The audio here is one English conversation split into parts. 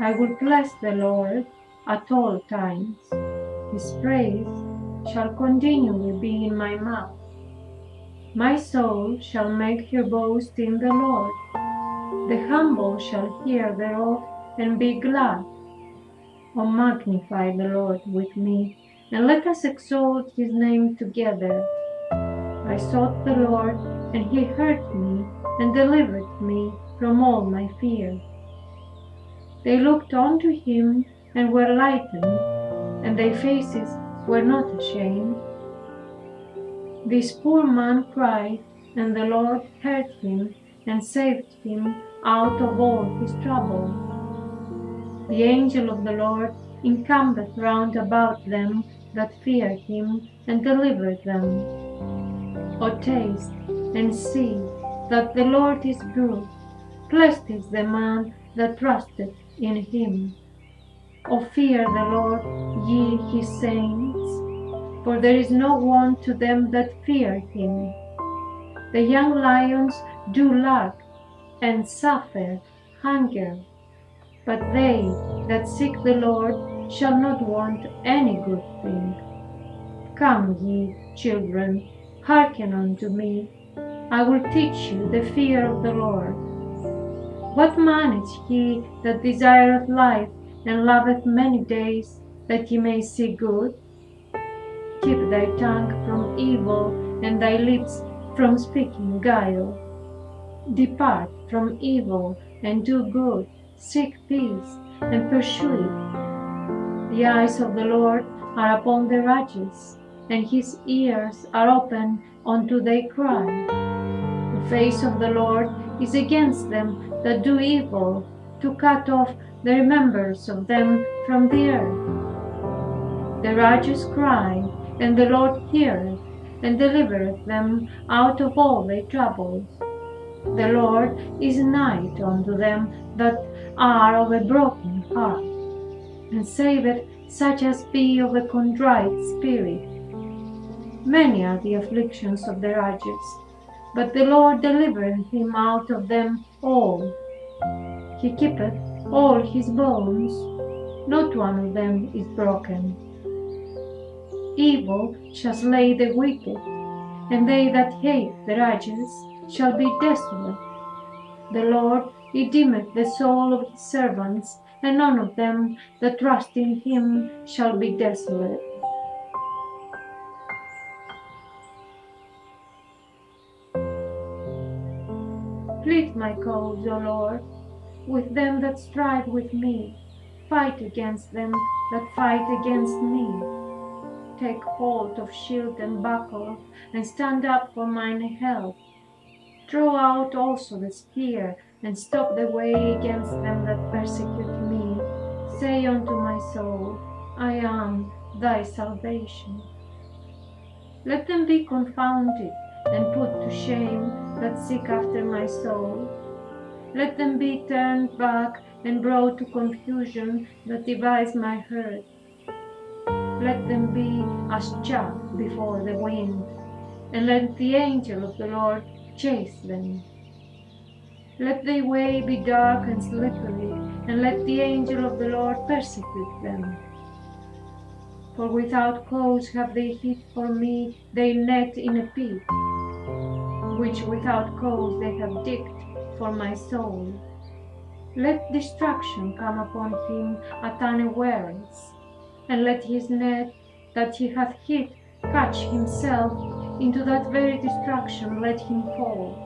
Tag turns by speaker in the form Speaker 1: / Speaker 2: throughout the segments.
Speaker 1: I will bless the Lord at all times. His praise shall continually be in my mouth. My soul shall make her boast in the Lord. The humble shall hear thereof and be glad. O magnify the Lord with me, and let us exalt his name together. I sought the Lord, and he heard me, and delivered me from all my fears. They looked unto him, and were lightened, and their faces were not ashamed. This poor man cried, and the Lord heard him, and saved him out of all his trouble. The angel of the Lord encampeth round about them that fear him, and delivereth them. O taste and see that the Lord is good. Blessed is the man that trusteth in him. O fear the Lord, ye his saints, for there is no want to them that fear him. The young lions do lack and suffer hunger, but they that seek the Lord shall not want any good thing. Come ye, children, hearken unto me. I will teach you the fear of the Lord. What man is he that desireth life, and loveth many days, that he may see good? Keep thy tongue from evil, and thy lips from speaking guile. Depart from evil, and do good. Seek peace, and pursue it. The eyes of the Lord are upon the righteous, and his ears are open unto their cry. The face of the Lord is against them that do evil, to cut off the remembrance of them from the earth. The righteous cry, and the Lord heareth, and delivereth them out of all their troubles. The Lord is nigh unto them that are of a broken heart, and saveth such as be of a contrite spirit. Many are the afflictions of the righteous, but the Lord delivereth him out of them all. He keepeth all his bones, not one of them is broken. Evil shall slay the wicked, and they that hate the righteous shall be desolate. The Lord redeemeth the soul of his servants, and none of them that trust in him shall be desolate. Plead my cause, O Lord, with them that strive with me. Fight against them that fight against me. Take hold of shield and buckler, and stand up for mine help. Throw out also the spear, and stop the way against them that persecute me. Say unto my soul, I am thy salvation. Let them be confounded and put to shame that seek after my soul. Let them be turned back and brought to confusion that devise my hurt. Let them be as chaff before the wind, and let the angel of the Lord chase them. Let their way be dark and slippery, and let the angel of the Lord persecute them. For without cause have they hid for me their net in a pit, which without cause they have digged for my soul. Let destruction come upon him at unawares, and let his net that he hath hid catch himself. Into that very destruction let him fall.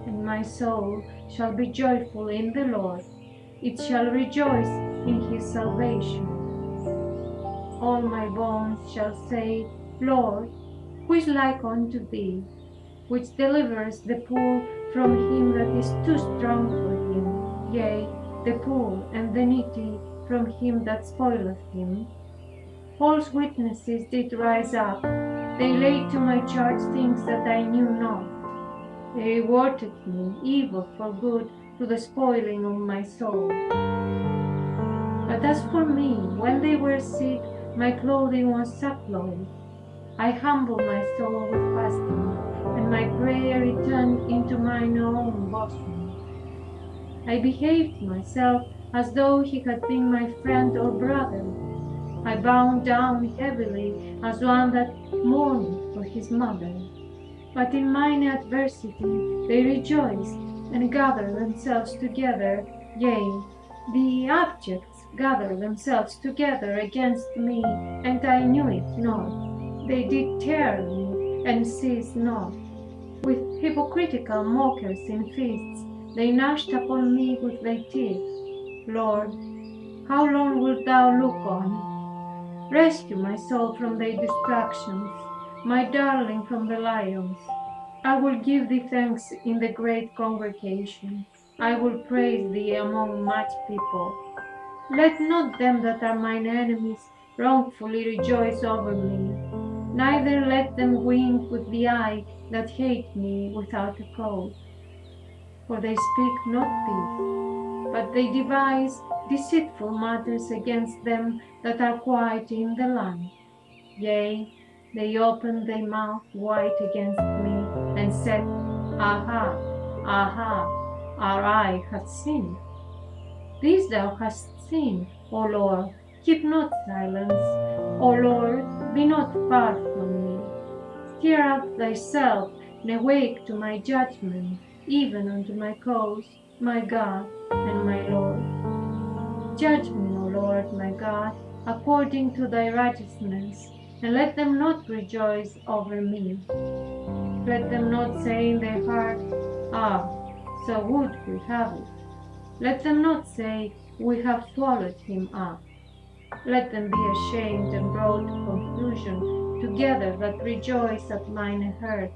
Speaker 1: And my soul shall be joyful in the Lord, it shall rejoice in his salvation. All my bones shall say, Lord, who is like unto thee, which delivereth the poor from him that is too strong for him, yea, the poor and the needy from him that spoileth him. False witnesses did rise up, they laid to my charge things that I knew not. They rewarded me evil for good, to the spoiling of my soul. But as for me, when they were sick, my clothing was sackcloth. I humbled my soul with fasting, and my prayer returned into mine own bosom. I behaved myself as though he had been my friend or brother. I bowed down heavily as one that mourned for his mother. But in mine adversity they rejoiced and gathered themselves together. Yea, the abjects gathered themselves together against me, and I knew it not. They did tear me and ceased not. With hypocritical mockers in feasts, they gnashed upon me with their teeth. Lord, how long wilt thou look on? Rescue my soul from their destructions, my darling from the lions. I will give thee thanks in the great congregation. I will praise thee among much people. Let not them that are mine enemies wrongfully rejoice over me, neither let them wink with the eye that hate me without a cause. For they speak not peace, but they devise deceitful matters against them that are quiet in the land. Yea, they opened their mouth wide against me, and said, Aha, aha, our eye hath seen. This thou hast seen, O Lord, keep not silence. O Lord, be not far from me. Stir up thyself, and awake to my judgment, even unto my cause, my God and my Lord. Judge me, O Lord, my God, according to thy righteousness, and let them not rejoice over me. Let them not say in their heart, Ah, so would we have it. Let them not say, We have swallowed him up. Let them be ashamed and brought to confusion together that rejoice at mine hurt.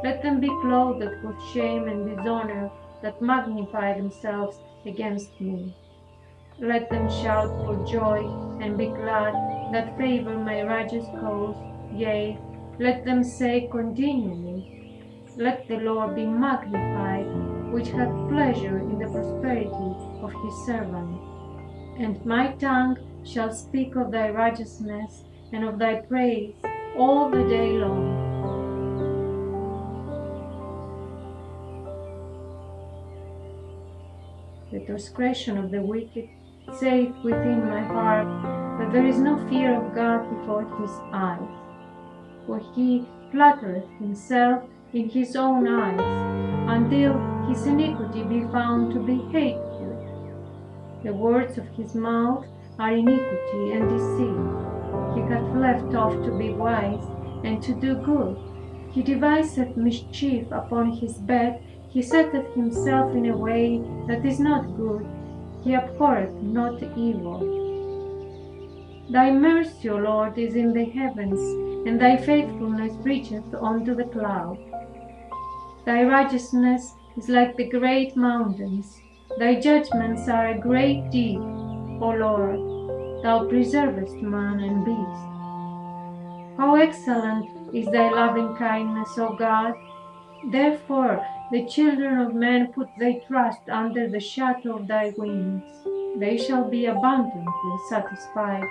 Speaker 1: Let them be clothed with shame and dishonor that magnify themselves against me. Let them shout for joy and be glad that favor my righteous cause. Yea, let them say continually, Let the Lord be magnified, which hath pleasure in the prosperity of his servant. And my tongue shall speak of thy righteousness and of thy praise all the day long. The transgression of the wicked saith within my heart that there is no fear of God before his eyes. For he flattereth himself in his own eyes, until his iniquity be found to be hateful. The words of his mouth are iniquity and deceit. He hath left off to be wise and to do good. He deviseth mischief upon his bed. He setteth himself in a way that is not good. He abhorreth not evil. Thy mercy, O Lord, is in the heavens, and thy faithfulness reacheth unto the clouds. Thy righteousness is like the great mountains. Thy judgments are a great deep, O Lord. Thou preservest man and beast. How excellent is thy loving kindness, O God! Therefore the children of men put their trust under the shadow of thy wings. They shall be abundantly satisfied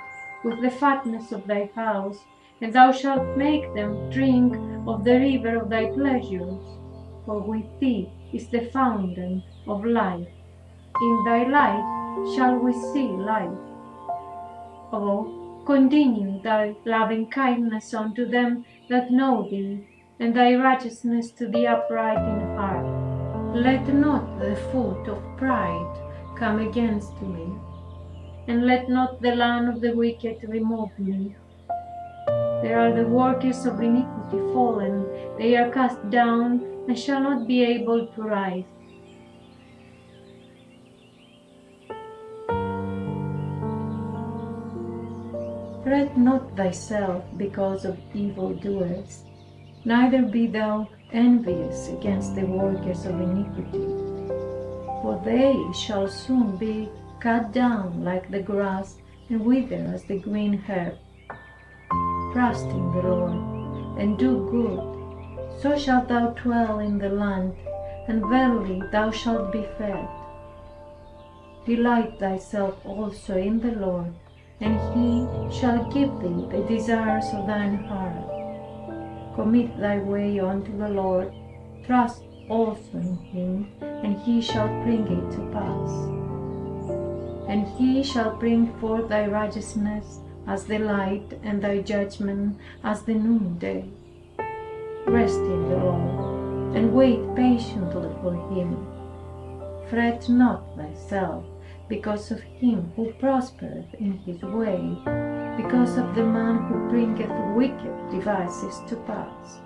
Speaker 1: with the fatness of thy house, and thou shalt make them drink of the river of thy pleasures. For with thee is the fountain of life. In thy light shall we see life. O, continue thy loving kindness unto them that know thee, and thy righteousness to the upright in heart. Let not the foot of pride come against me, and let not the land of the wicked remove me. There are the workers of iniquity fallen, they are cast down, and shall not be able to rise. Fret not thyself because of evildoers, neither be thou envious against the workers of iniquity. For they shall soon be cut down like the grass, and wither as the green herb. Trust in the Lord, and do good, so shalt thou dwell in the land, and verily thou shalt be fed. Delight thyself also in the Lord, and he shall give thee the desires of thine heart. Commit thy way unto the Lord, trust also in him, and he shall bring it to pass. and he shall bring forth thy righteousness as the light, and thy judgment as the noonday. Rest in the Lord, and wait patiently for him. Fret not thyself because of him who prospereth in his way, because of the man who bringeth wicked devices to pass.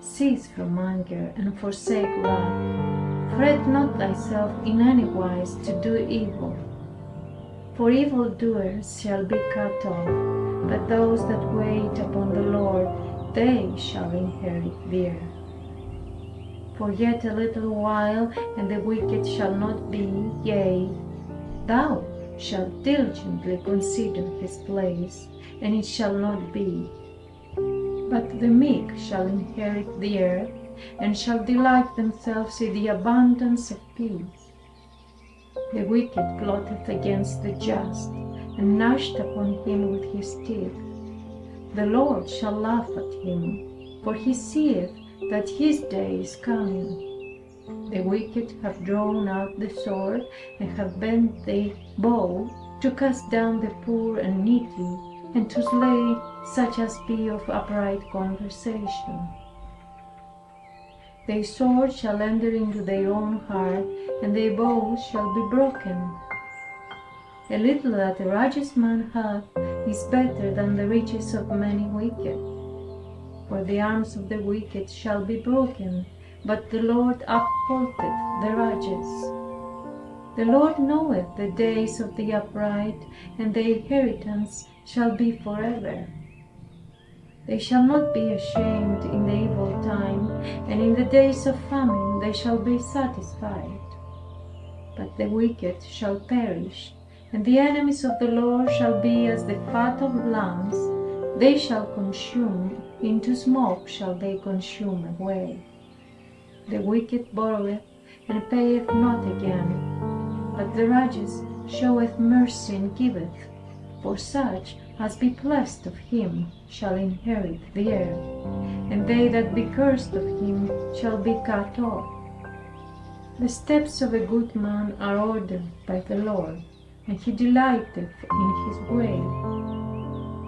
Speaker 1: Cease from anger and forsake wrath. Fret not thyself in any wise to do evil. For evildoers shall be cut off, but those that wait upon the Lord, they shall inherit the earth. For yet a little while, and the wicked shall not be, yea, thou shalt diligently consider his place, and it shall not be. But the meek shall inherit the earth, and shall delight themselves in the abundance of peace. The wicked plotteth against the just, and gnashed upon him with his teeth. The Lord shall laugh at him, for he seeth that his day is coming. The wicked have drawn out the sword, and have bent the bow, to cast down the poor and needy, and to slay such as be of upright conversation. Their sword shall enter into their own heart, and their bows shall be broken. A little that a righteous man hath is better than the riches of many wicked. For the arms of the wicked shall be broken, but the Lord upholdeth the righteous. The Lord knoweth the days of the upright, and their inheritance shall be forever. They shall not be ashamed in the evil time, and in the days of famine they shall be satisfied. But the wicked shall perish, and the enemies of the Lord shall be as the fat of lambs. They shall consume, into smoke shall they consume away. The wicked borroweth, and payeth not again, but the righteous showeth mercy and giveth. For such as be blessed of him shall inherit the earth, and they that be cursed of him shall be cut off. The steps of a good man are ordered by the Lord, and he delighteth in his way.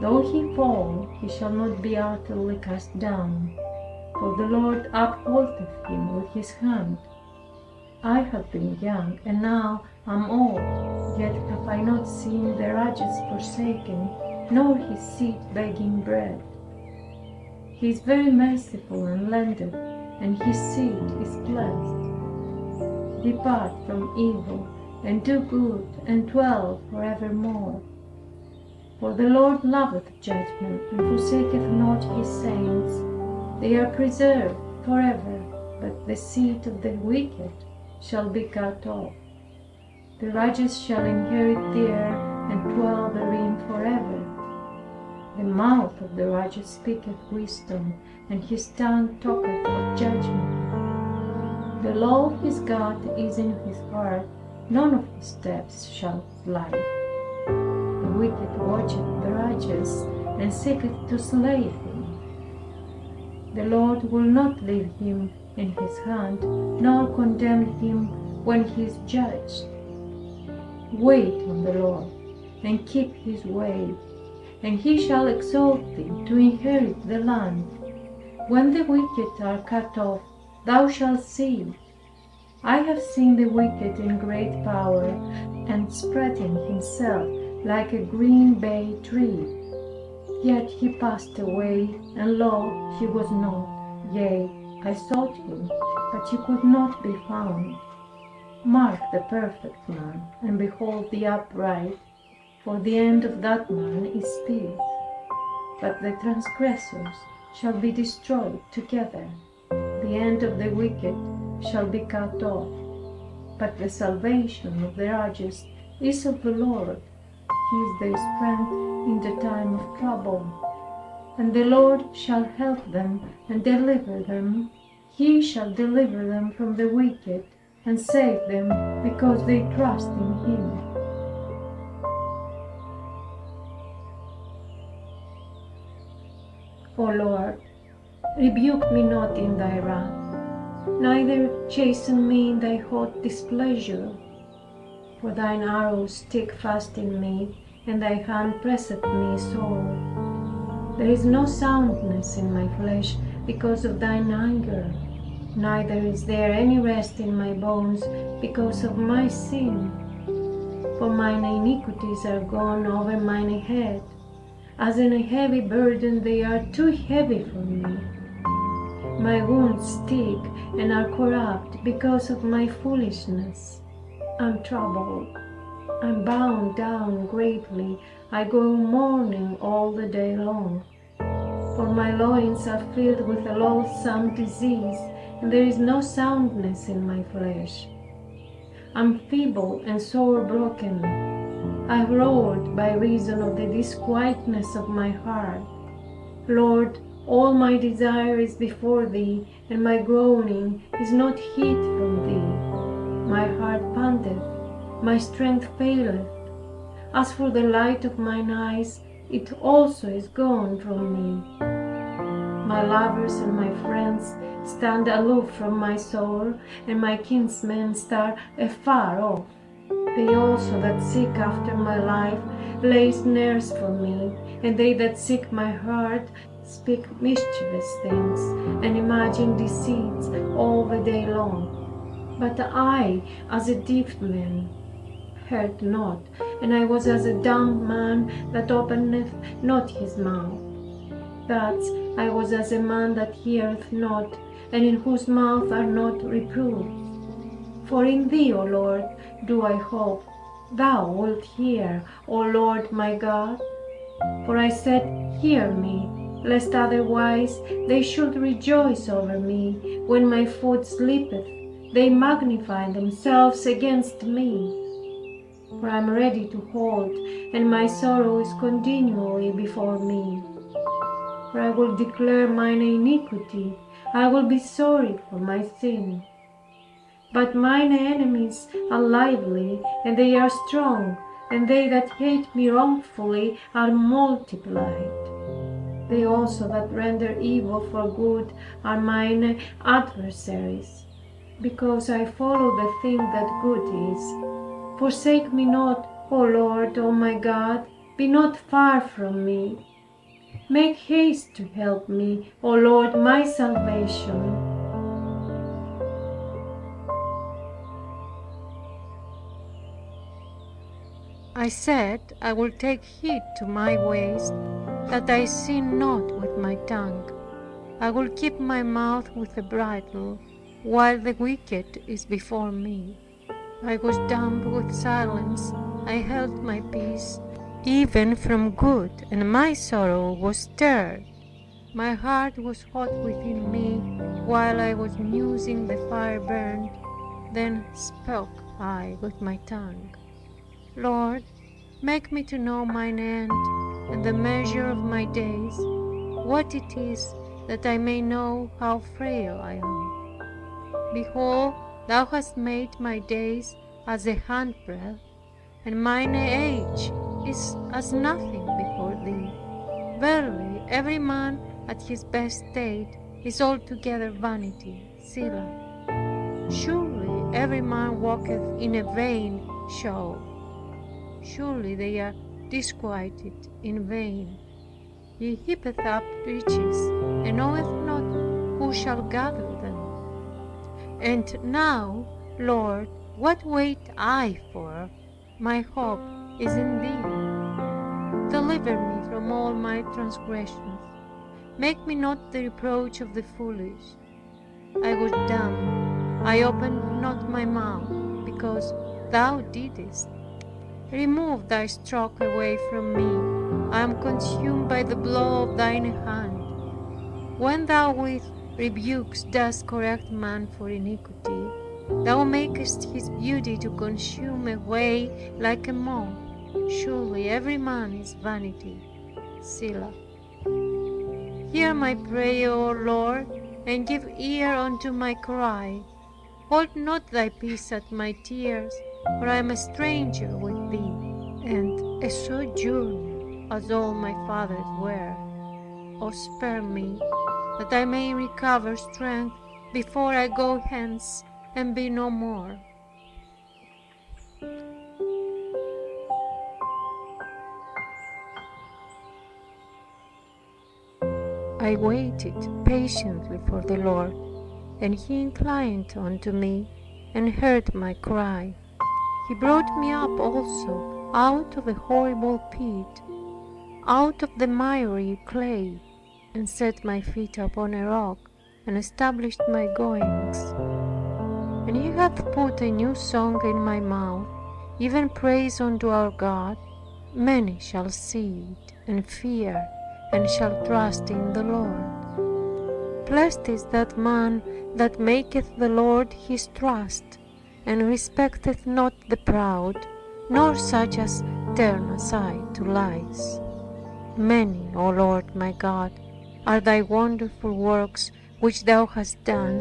Speaker 1: Though he fall, he shall not be utterly cast down, for the Lord upholdeth him with his hand. I have been young, and now am old, yet have I not seen the righteous forsaken, nor his seed begging bread. He is very merciful and lendeth, and his seed is blessed. Depart from evil, and do good, and dwell forevermore. For the Lord loveth judgment, and forsaketh not his saints. They are preserved forever, but the seed of the wicked shall be cut off. The righteous shall inherit the earth, and dwell therein forever. The mouth of the righteous speaketh wisdom, and his tongue talketh of judgment. The law of his God is in his heart, none of his steps shall slide. The wicked watcheth the righteous, and seeketh to slay him. The Lord will not leave him in his hand, nor condemn him when he is judged. Wait on the Lord, and keep his way, and he shall exalt thee to inherit the land. When the wicked are cut off, thou shalt see. I have seen the wicked in great power, and spreading himself like a green bay tree. Yet he passed away, and lo, he was not. Yea, I sought him, but he could not be found. Mark the perfect man, and behold the upright, for the end of that man is peace. But the transgressors shall be destroyed together. The end of the wicked shall be cut off. But the salvation of the righteous is of the Lord. He is their strength in the time of trouble. And the Lord shall help them and deliver them. He shall deliver them from the wicked, and save them because they trust in him. O Lord, rebuke me not in thy wrath, neither chasten me in thy hot displeasure. For thine arrows stick fast in me, and thy hand presseth me sore. There is no soundness in my flesh because of thine anger, neither is there any rest in my bones because of my sin. For mine iniquities are gone over mine head, as in a heavy burden they are too heavy for me. My wounds stick and are corrupt because of my foolishness. I'm troubled, I'm bound down greatly, I go mourning all the day long. For my loins are filled with a loathsome disease, and there is no soundness in my flesh. I'm feeble and sore broken. I've roared by reason of the disquietness of my heart. Lord, all my desire is before thee, and my groaning is not hid from thee. My heart panteth, my strength faileth. As for the light of mine eyes, it also is gone from me. My lovers and my friends stand aloof from my soul, and my kinsmen stand afar off. They also that seek after my life lay snares for me, and they that seek my heart speak mischievous things, and imagine deceits all the day long. But I, as a deaf man, heard not, and I was as a dumb man that openeth not his mouth. Thus I was as a man that heareth not, and in whose mouth are not reproofs. For in thee, O Lord, do I hope. Thou wilt hear, O Lord my God. For I said, hear me, lest otherwise they should rejoice over me. When my foot sleepeth, they magnify themselves against me. For I am ready to hold, and my sorrow is continually before me. For I will declare mine iniquity, I will be sorry for my sin. But mine enemies are lively, and they are strong, and they that hate me wrongfully are multiplied. They also that render evil for good are mine adversaries, because I follow the thing that good is. Forsake me not, O Lord, O my God, be not far from me. Make haste to help me, O Lord, my salvation. I said, I will take heed to my ways, that I sin not with my tongue. I will keep my mouth with a bridle, while the wicked is before me. I was dumb with silence, I held my peace, even from good, and my sorrow was stirred. My heart was hot within me, while I was musing the fire burned. Then spoke I with my tongue. Lord, make me to know mine end, and the measure of my days, what it is, that I may know how frail I am. Behold, thou hast made my days as a handbreadth, and mine age is as nothing before thee. Verily, every man at his best state is altogether vanity. Selah. Surely every man walketh in a vain show. Surely they are disquieted in vain. He heapeth up riches, and knoweth not who shall gather them. And now, Lord, what wait I for? My hope is in thee. Deliver me from all my transgressions. Make me not the reproach of the foolish. I was dumb, I opened not my mouth, because thou didst. Remove thy stroke away from me. I am consumed by the blow of thine hand. When thou with rebukes dost correct man for iniquity, thou makest his beauty to consume away like a moth. Surely every man is vanity. Selah. Hear my prayer, O Lord, and give ear unto my cry. Hold not thy peace at my tears, for I am a stranger with thee, and a sojourner, as all my fathers were. O spare me, that I may recover strength before I go hence and be no more. I waited patiently for the Lord, and he inclined unto me, and heard my cry. He brought me up also out of the horrible pit, out of the miry clay, and set my feet upon a rock, and established my goings. And he hath put a new song in my mouth, even praise unto our God. Many shall see it, and fear, and shall trust in the Lord. Blessed is that man that maketh the Lord his trust, and respecteth not the proud, nor such as turn aside to lies. Many, O Lord my God, are thy wonderful works which thou hast done,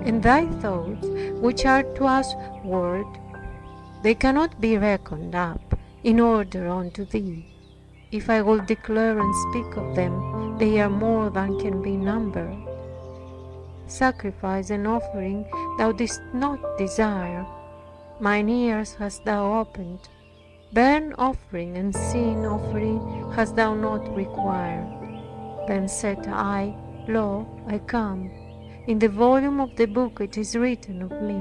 Speaker 1: and thy thoughts which are to us word. They cannot be reckoned up in order unto thee. If I will declare and speak of them, they are more than can be numbered. Sacrifice and offering thou didst not desire, mine ears hast thou opened. Burnt offering and sin offering hast thou not required. Then said I, Lo, I come. In the volume of the book it is written of me.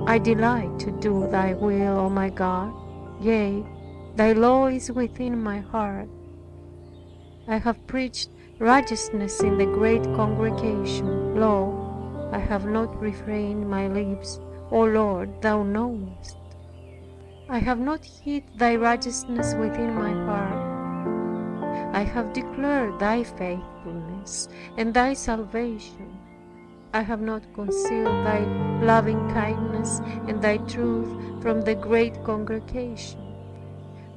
Speaker 1: I delight to do thy will, O my God. Yea, thy law is within my heart. I have preached righteousness in the great congregation. Lo, I have not refrained my lips. O Lord, thou knowest. I have not hid thy righteousness within my heart. I have declared thy faithfulness and thy salvation. I have not concealed thy loving kindness and thy truth from the great congregation.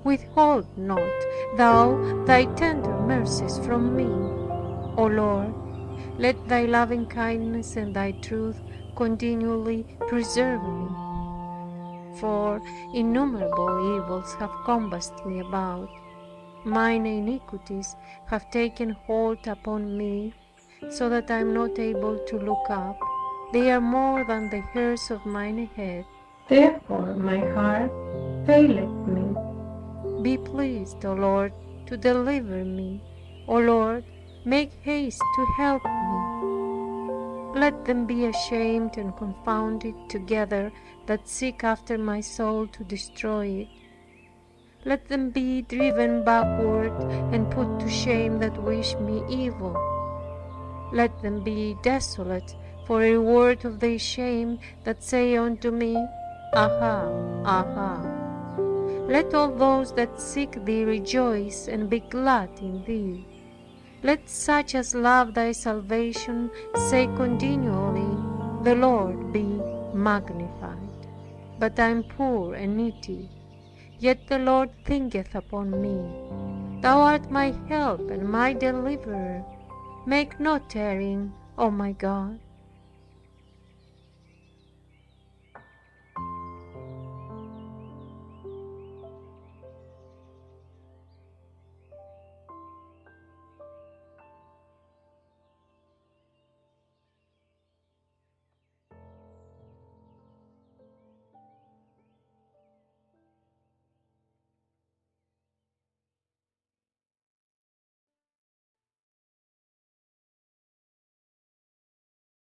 Speaker 1: Withhold not thou thy tender mercies from me. O Lord, let thy loving kindness and thy truth continually preserve me. For innumerable evils have compassed me about. Mine iniquities have taken hold upon me, so that I am not able to look up. They are more than the hairs of mine head. Therefore my heart faileth me. Be pleased, O Lord, to deliver me. O Lord, make haste to help me. Let them be ashamed and confounded together that seek after my soul to destroy it. Let them be driven backward and put to shame that wish me evil. Let them be desolate for a reward of their shame that say unto me, Aha, aha. Let all those that seek thee rejoice and be glad in thee. Let such as love thy salvation say continually, The Lord be magnified. But I am poor and needy, yet the Lord thinketh upon me. Thou art my help and my deliverer. Make not erring, O my God.